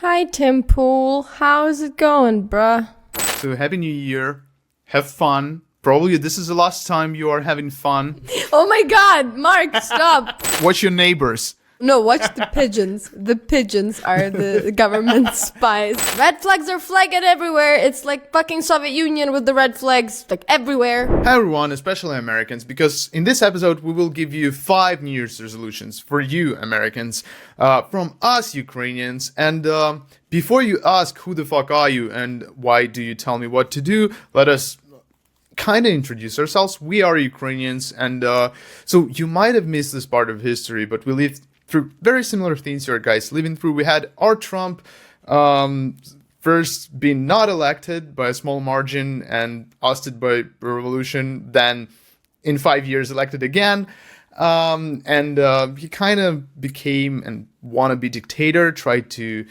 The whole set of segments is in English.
Hi, Tim Pool. How's it going, bruh? So happy New Year. Have fun. Probably this is the last time you are having fun. Oh my god, Mark, stop. Watch your neighbors. No, watch the pigeons. The pigeons are the government spies. Red flags are flagging everywhere. It's like fucking Soviet Union with the red flags, like everywhere. Hi everyone, especially Americans, because in this episode we will give you 5 New Year's resolutions for you Americans from us Ukrainians. And before you ask who the fuck are you and why do you tell me what to do, let us kind of introduce ourselves. We are Ukrainians, and so you might have missed this part of history, but we lived through very similar things you guys living through. We had our Trump first being not elected by a small margin and ousted by a revolution, then in 5 years elected again, and he kind of became an wannabe dictator, tried to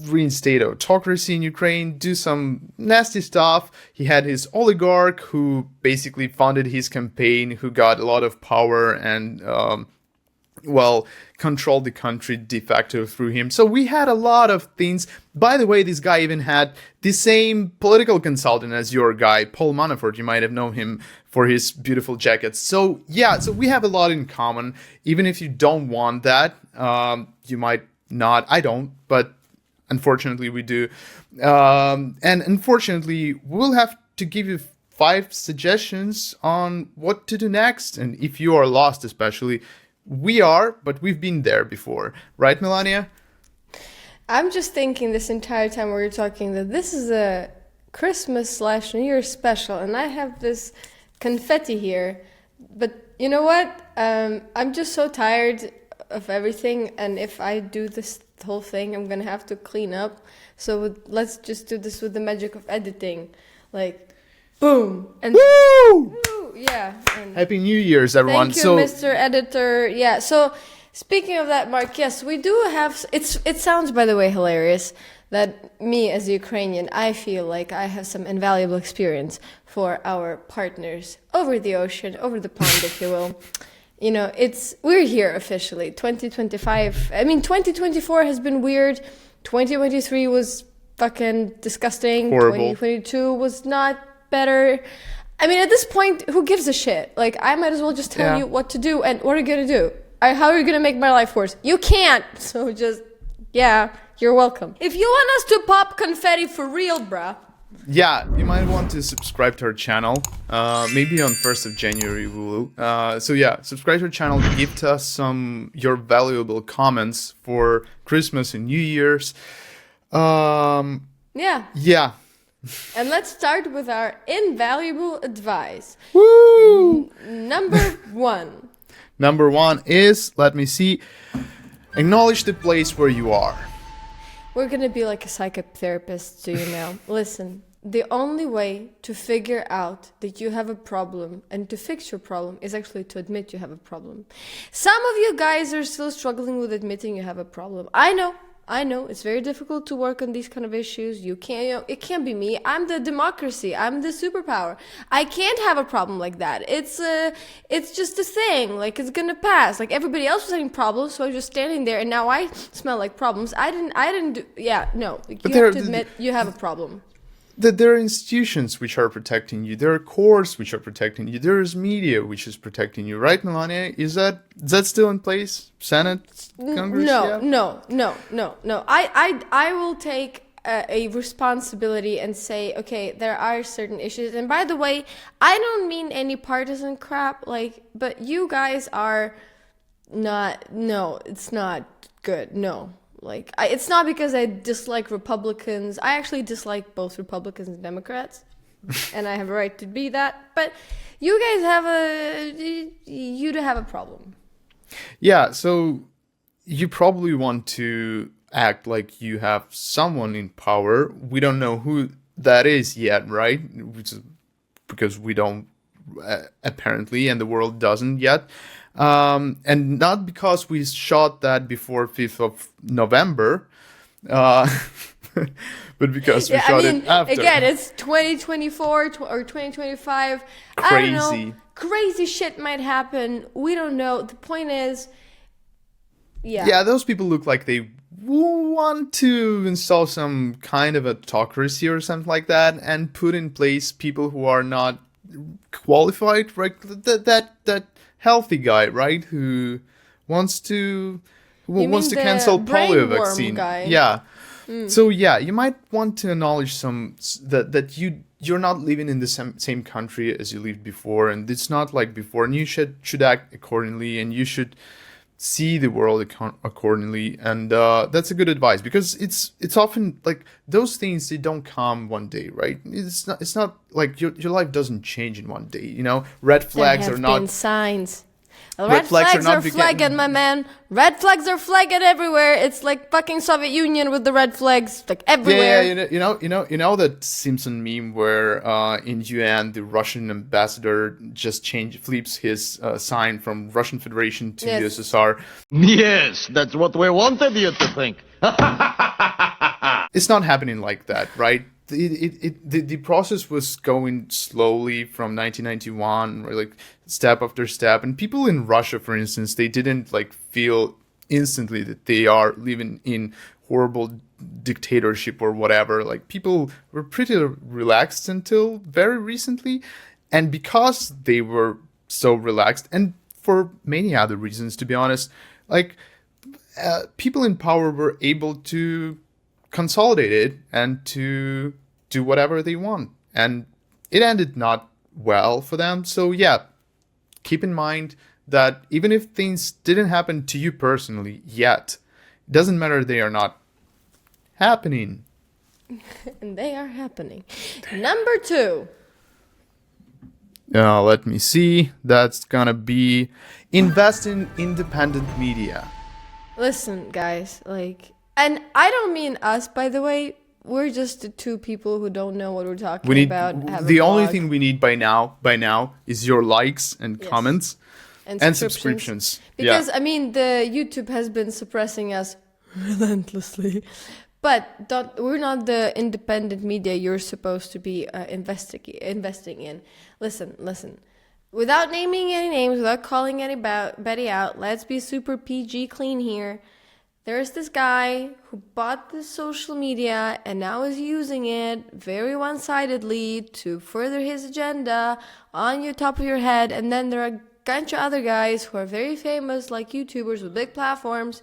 reinstate autocracy in Ukraine, do some nasty stuff. He had his oligarch who basically funded his campaign, who got a lot of power and controlled the country de facto through him. So we had a lot of things. By the way, this guy even had the same political consultant as your guy, Paul Manafort. You might have known him for his beautiful jackets. So yeah, so we have a lot in common. Even if you don't want that, you might not. I don't, but unfortunately we do. And unfortunately, we'll have to give you 5 suggestions on what to do next. And if you are lost, especially, we are, but we've been there before. Right, Melania? I'm just thinking this entire time we were talking that this is a Christmas/New Year's special, and I have this confetti here. But you know what? I'm just so tired of everything, and if I do this whole thing, I'm gonna have to clean up. So let's just do this with the magic of editing. Like, boom! And Woo! Yeah. And Happy New Year's, everyone. Thank you, Mr. Editor. Yeah, so speaking of that, Mark, yes, we do have... It sounds, by the way, hilarious that me, as a Ukrainian, I feel like I have some invaluable experience for our partners over the ocean, over the pond, if you will. You know, we're here officially, 2025. I mean, 2024 has been weird. 2023 was fucking disgusting. Horrible. 2022 was not better. I mean, at this point, who gives a shit? Like, I might as well just tell you what to do, and what are you gonna do? How are you gonna make my life worse? You can't! So just, yeah, you're welcome. If you want us to pop confetti for real, bruh. Yeah, you might want to subscribe to our channel. Maybe on 1st of January we will. So yeah, subscribe to our channel, give us your valuable comments for Christmas and New Year's. Yeah. Yeah. And let's start with our invaluable advice. Woo! Number 1. Number 1 is, let me see, acknowledge the place where you are. We're gonna be like a psychotherapist to you now. Listen, the only way to figure out that you have a problem and to fix your problem is actually to admit you have a problem. Some of you guys are still struggling with admitting you have a problem. I know, it's very difficult to work on these kind of issues. It can't be me. I'm the democracy. I'm the superpower. I can't have a problem like that. It's just a thing. Like, it's gonna pass. Like, everybody else was having problems, so I was just standing there, and now I smell like problems. I didn't do, yeah, no. You have to admit you have a problem. There are institutions which are protecting you. There are courts which are protecting you. There is media which is protecting you, right, Melania? Is that still in place? Senate, Congress? No. I will take a responsibility and say, okay, there are certain issues. And by the way, I don't mean any partisan crap, but you guys are not. No, it's not good. No. It's not because I dislike Republicans. I actually dislike both Republicans and Democrats, and I have a right to be that. But you guys have a problem. Yeah, so you probably want to act like you have someone in power. We don't know who that is yet, right? Because we don't, apparently, and the world doesn't yet. And not because we shot that before 5th of November, but because we shot it after. Again, it's 2024 or 2025. I don't know. Crazy shit might happen. We don't know. The point is, Yeah, those people look like they will want to install some kind of autocracy or something like that, and put in place people who are not qualified, right? That healthy guy, right? Who wants to You wants mean to the cancel polio brainworm vaccine? guy? Yeah. So yeah, you might want to acknowledge that you're not living in the same country as you lived before, and it's not like before, and you should act accordingly, and you should see the world accordingly, and that's a good advice, because it's often like those things, they don't come one day, right? It's not like your life doesn't change in one day, you know. Red flags there are have not been signs. Red flags are not flagging, my man. Red flags are flagging everywhere. It's like fucking Soviet Union with the red flags, like everywhere. Yeah, you know that Simpson meme where in UN the Russian ambassador just flips his sign from Russian Federation to Yes. USSR. Yes, that's what we wanted you to think. It's not happening like that, right? The process was going slowly from 1991, or like step after step. And people in Russia, for instance, they didn't like feel instantly that they are living in horrible dictatorship or whatever. Like people were pretty relaxed until very recently. And because they were so relaxed, and for many other reasons, to be honest, like people in power were able to consolidate it and to do whatever they want, and it ended not well for them. So yeah, keep in mind that even if things didn't happen to you personally yet, it doesn't matter, they are not happening. And they are happening. Number 2. Let me see, that's gonna be invest in independent media. Listen, guys, like, and I don't mean us, by the way. We're just the two people who don't know what we're talking We need about. Have a the only blog thing we need by now is your likes and Yes. comments and and subscriptions. Because I mean, the YouTube has been suppressing us relentlessly, but we're not the independent media you're supposed to be investing in. Listen. Without naming any names, without calling anybody out, let's be super PG clean here. There's this guy who bought this social media and now is using it very one-sidedly to further his agenda on your top of your head. And then there are a bunch of other guys who are very famous, like YouTubers with big platforms,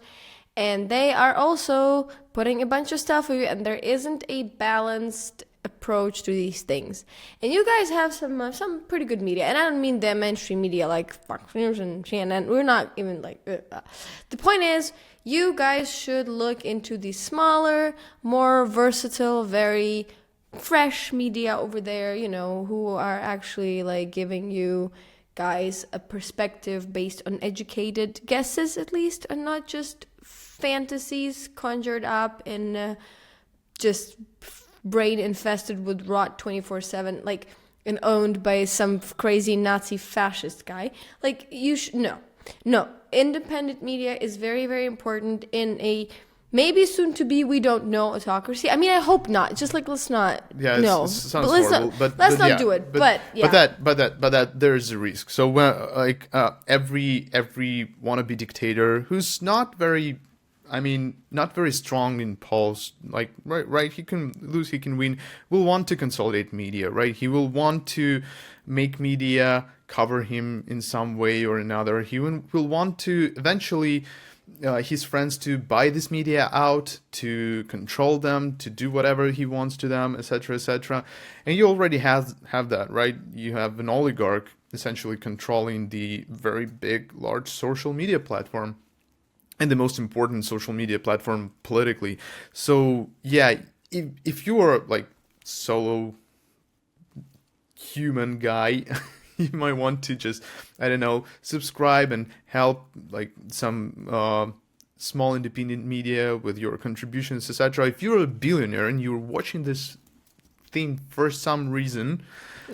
and they are also putting a bunch of stuff on you, and there isn't a balanced approach to these things. And you guys have some pretty good media, and I don't mean the mainstream media like Fox News and CNN. We're not even like the point is, you guys should look into the smaller, more versatile, very fresh media over there, you know, who are actually like giving you guys a perspective based on educated guesses, at least, and not just fantasies conjured up in just brain infested with rot 24/7, like, and owned by some crazy Nazi fascist guy. Like, you should no. Independent media is very, very important in a maybe soon to be, we don't know, autocracy. I mean, I hope not. Just like, let's not. Yeah, no. it sounds let's horrible, let's not yeah, do it. But yeah. But that there's a risk. So when every wannabe dictator who's not very strong in polls, like right, he can lose, he can win, will want to consolidate media, right? He will want to make media cover him in some way or another. He will want to eventually his friends to buy this media out, to control them, to do whatever he wants to them, etc., etc. And you already have that, right? You have an oligarch essentially controlling the very big, large social media platform, and the most important social media platform politically. So yeah, if you are like solo human guy, you might want to just, I don't know, subscribe and help like some small independent media with your contributions, etc. If you're a billionaire and you're watching this thing for some reason,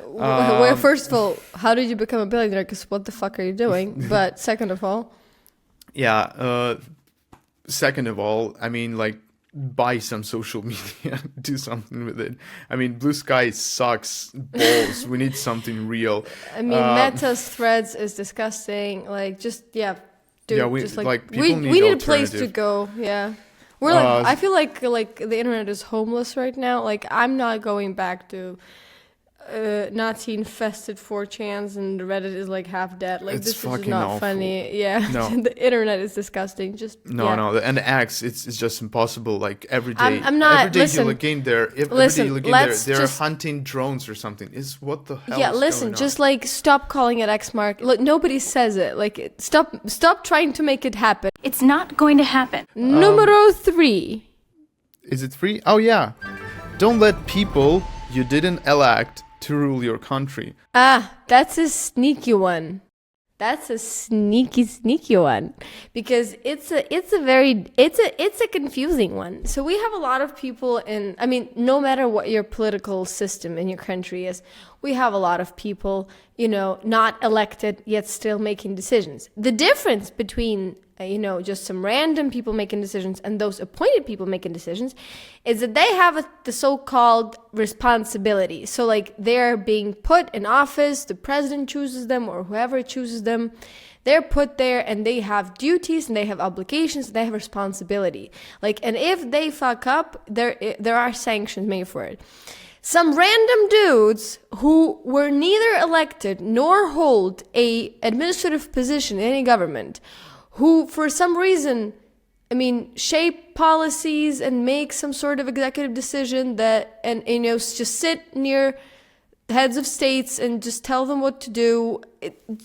well, first of all, how did you become a billionaire? Because what the fuck are you doing? But second of all, second of all, I mean, like, buy some social media, do something with it. I mean, Blue Sky sucks balls. We need something real. I mean, Meta's Threads is disgusting. Like, just dude, we just like we people need a place alternative. to go. Yeah, We're like, I feel like the internet is homeless right now. Like, I'm not going back to Nazi-infested 4chans and Reddit is like half dead. Like, It's this is fucking not awful. funny. Yeah, No. the internet is disgusting. Just No, yeah. no, and X, it's just impossible. Like every day, I'm not- every day listen, you look in there, every day listen, you look in there, let's they're just- hunting drones or something. Is what the hell? Yeah, is listen, going on? just like stop calling it X mark. Look, nobody says it. Like, stop trying to make it happen. It's not going to happen. Numero 3. Is it free? Oh yeah, don't let people you didn't elect to rule your country. Ah, that's a sneaky one. That's a sneaky one, because it's a confusing one. So we have a lot of people no matter what your political system in your country is, we have a lot of people, not elected yet still making decisions. The difference between just some random people making decisions and those appointed people making decisions is that they have the so-called responsibility. So like they're being put in office, the president chooses them or whoever chooses them. They're put there and they have duties and they have obligations, and they have responsibility. Like, and if they fuck up, there are sanctions made for it. Some random dudes who were neither elected nor hold a administrative position in any government, who for some reason, shape policies and make some sort of executive decision just sit near heads of states and just tell them what to do.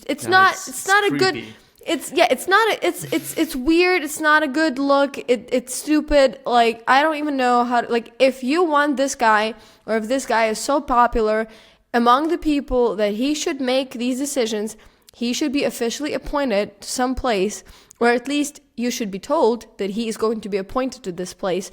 It's not a good. creepy. It's weird. It's not a good look. It's stupid. Like, I don't even know how to, like, if you want this guy, or if this guy is so popular among the people that he should make these decisions, he should be officially appointed to some place, or at least you should be told that he is going to be appointed to this place.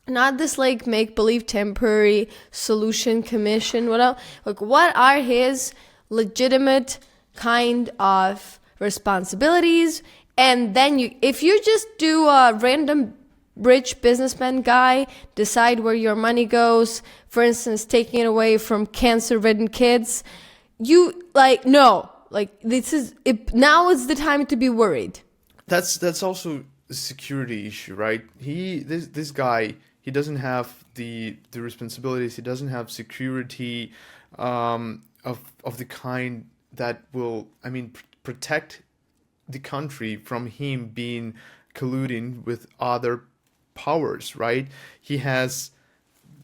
Not this like make-believe temporary solution commission. What are his legitimate kind of responsibilities? And then if you just do a random rich businessman guy decide where your money goes, for instance, taking it away from cancer-ridden kids, no. Like, this is it, now is the time to be worried. That's also a security issue, right? This guy, he doesn't have the responsibilities. He doesn't have security of the kind that will, protect the country from him being colluding with other powers, right? He has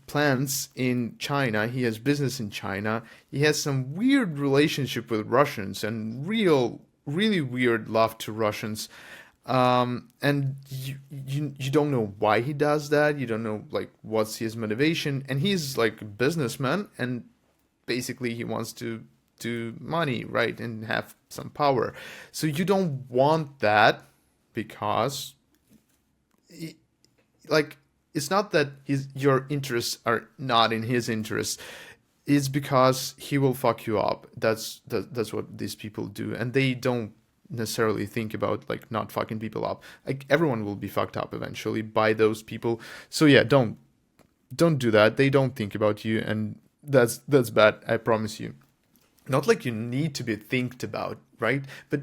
plants in China. He has business in China. He has some weird relationship with Russians and really weird love to Russians. And you don't know why he does that. You don't know like what's his motivation. And he's like a businessman, and basically he wants to do money, right, and have some power. So you don't want that, because it's not that your interests are not in his interests. It's because he will fuck you up. That's what these people do, and they don't necessarily think about like not fucking people up. Like, everyone will be fucked up eventually by those people. So yeah, don't do that. They don't think about you, and that's bad. I promise you. Not like you need to be think about, right? But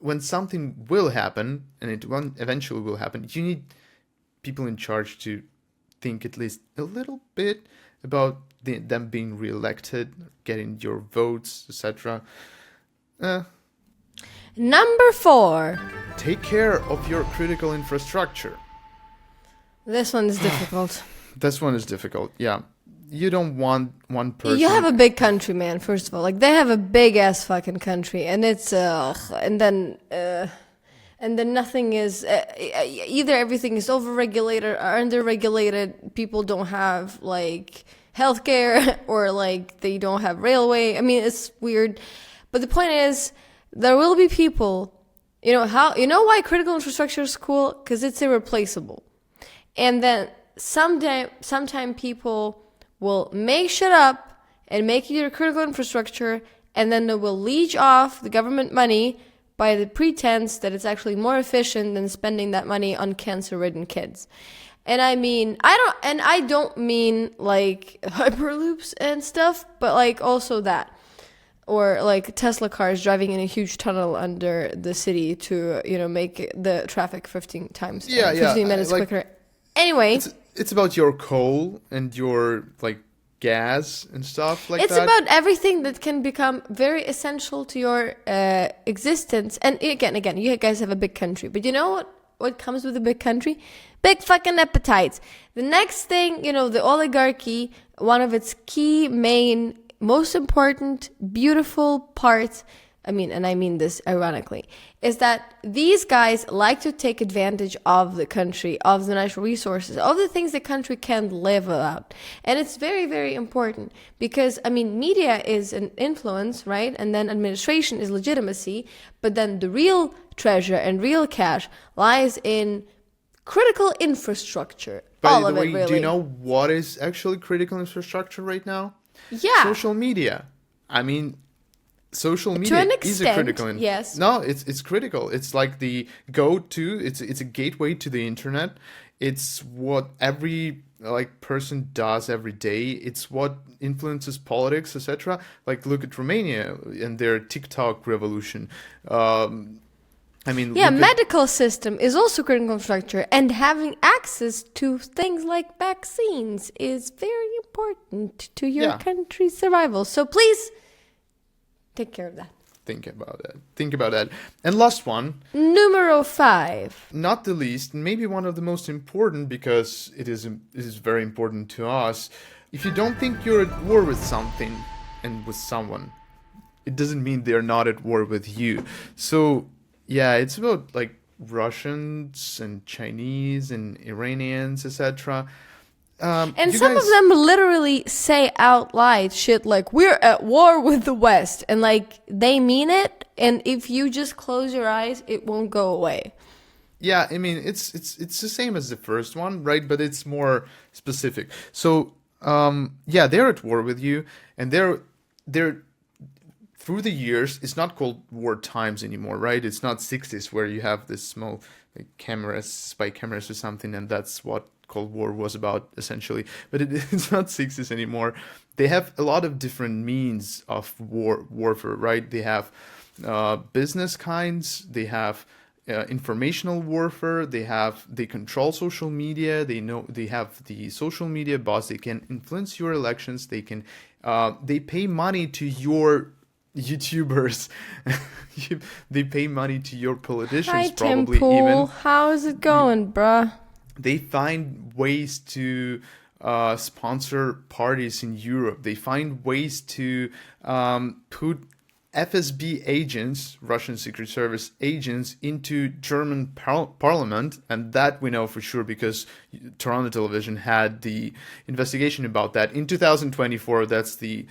when something will happen, and it eventually will happen, you need people in charge to think at least a little bit about them being reelected, getting your votes, etc. Number 4. Take care of your critical infrastructure. This one is difficult. This one is difficult, yeah. You don't want one person... You have a big country, man, first of all. Like, they have a big-ass fucking country, and it's, and then nothing is... either everything is over-regulated or under-regulated. People don't have, like, healthcare, or, like, they don't have railway. It's weird. But the point is, there will be people... You know why critical infrastructure is cool? Because it's irreplaceable. And then sometime people will make shit up and make it your critical infrastructure, and then they will leech off the government money by the pretense that it's actually more efficient than spending that money on cancer-ridden kids. And I don't mean like hyperloops and stuff, but like also that. or like Tesla cars driving in a huge tunnel under the city to, make the traffic 15 times, 15 minutes quicker. Anyway, it's about your coal and your like gas and stuff like it's that. about everything that can become very essential to your existence. And again, you guys have a big country, but you know what comes with a big country? Big fucking appetites. The next thing, the oligarchy, one of its key, main, most important, beautiful parts, I mean this ironically, is that these guys like to take advantage of the country, of the natural resources, of the things the country can't live without. And it's very, very important because, media is an influence, right? And then administration is legitimacy. But then the real treasure and real cash lies in critical infrastructure. By all the of way, it, really. do you know what is actually critical infrastructure right now? Yeah. Social media. Social media an is a extent, critical. yes. No, it's critical. It's like the go-to. It's a gateway to the internet. It's what every person does every day. It's what influences politics, etc. Like look at Romania and their TikTok revolution. Medical system is also critical infrastructure, and having access to things like vaccines is very important to your country's survival. So please take care of that. Think about that. And last one. Numero 5. Not the least, maybe one of the most important because it is very important to us. If you don't think you're at war with something and with someone, it doesn't mean they're not at war with you. So, yeah, it's about like Russians and Chinese and Iranians, etc. And some of them literally say out loud shit like, we're at war with the West. And like, they mean it. And if you just close your eyes, it won't go away. Yeah, it's the same as the first one, right? But it's more specific. So, they're at war with you. And they're through the years, it's not called war times anymore, right? It's not 60s where you have this small spy cameras or something. And that's what Cold War was about essentially, but it's not 60s anymore. They have a lot of different means of warfare, right? They have business kinds, they have informational warfare, they control social media, they have the social media boss, they can influence your elections, they pay money to your YouTubers. They pay money to your politicians. Hi, probably Tim Pool. even. How's it going, bruh? They find ways to sponsor parties in Europe. They find ways to put FSB agents, Russian Secret Service agents, into German parliament. And that we know for sure because Toronto Television had the investigation about that. In 2024, that's the...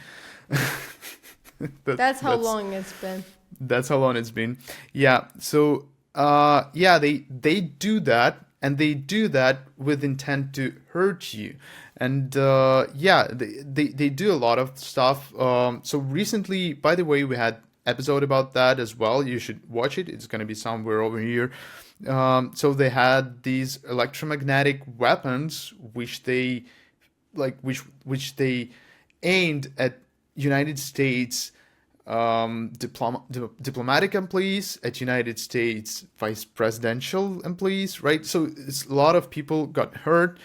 That's how long it's been. That's how long it's been. Yeah. So, they do that. And they do that with intent to hurt you. And they do a lot of stuff. So recently, by the way, we had episode about that as well. You should watch it. It's going to be somewhere over here. So they had these electromagnetic weapons, which they aimed at United States diplomatic employees, at United States vice presidential employees, right? So a lot of people got hurt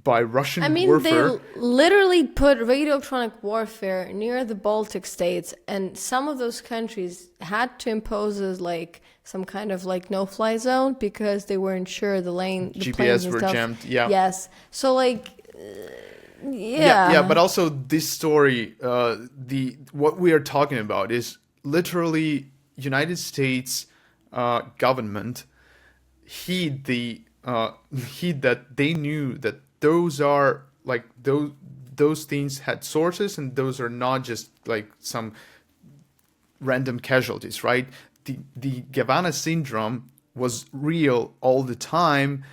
by Russian warfare. They literally put radioelectronic warfare near the Baltic states, and some of those countries had to impose some kind of no-fly zone because they weren't sure the GPS were jammed. Yeah. Yes. So Yeah, but also this story, what we are talking about is literally United States government heed that they knew that those are those things had sources, and those are not just some random casualties, right? The Gavanna syndrome was real all the time,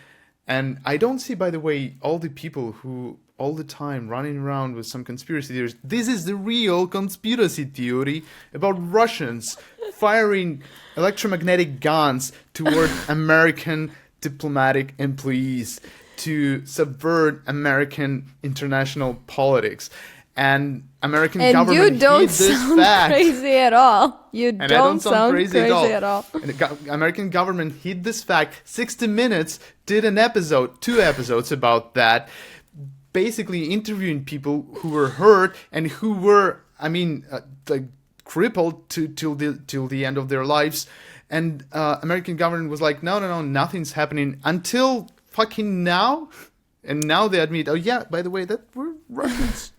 and I don't see, by the way, all the people who all the time running around with some conspiracy theories. This is the real conspiracy theory about Russians firing electromagnetic guns toward American diplomatic employees to subvert American international politics. and American And government you don't hid this sound fact. crazy at all. You And I don't sound crazy at all. And the American government hid this fact. 60 Minutes did an episode, 2 episodes about that, basically interviewing people who were hurt and who were, like crippled till the end of their lives. And American government was like, no, nothing's happening until fucking now. And now they admit, oh yeah, by the way, that were Russians.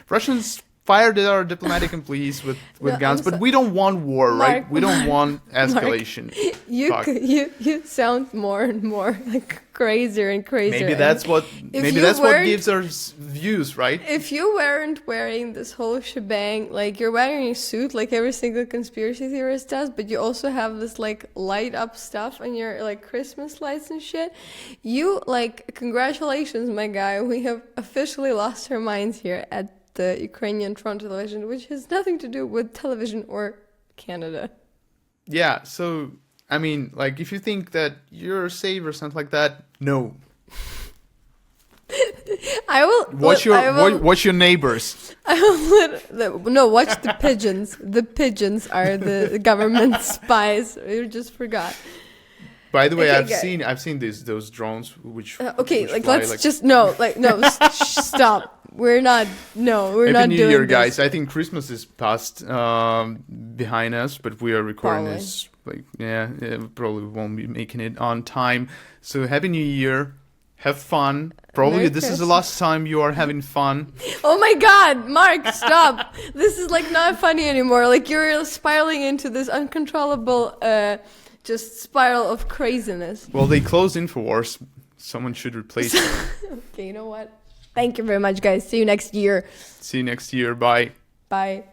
Russians fired at our diplomatic employees with No, guns, I'm but we don't want war, right? Mark, We don't want Mark, escalation. Fuck. You sound more and more like crazier and crazier. Maybe that's what gives us views, right? If you weren't wearing this whole shebang, like you're wearing a suit like every single conspiracy theorist does, but you also have this like light up stuff on your like Christmas lights and shit, you like, congratulations, my guy. We have officially lost our minds here at the Ukrainian front television, which has nothing to do with television or Canada. Yeah, so like if you think that you're safe or something like that, no. I will Watch your neighbors. No, watch the pigeons. The pigeons are the government spies. You just forgot. By the way, Okay, I've seen those drones which Okay, which like fly, let's just stop. We're not Happy not New doing Year, this. guys. I think Christmas is past behind us, but we are recording Probably. this it probably won't be making it on time. So Happy New Year. Have fun. Probably Merry this is the Christmas. last time you are having fun. Oh my God, Mark, stop! This is like not funny anymore. Like you're spiraling into this uncontrollable, just spiral of craziness. Well, they closed InfoWars. Someone should replace it. Okay, you know what? Thank you very much, guys. See you next year. See you next year. Bye. Bye.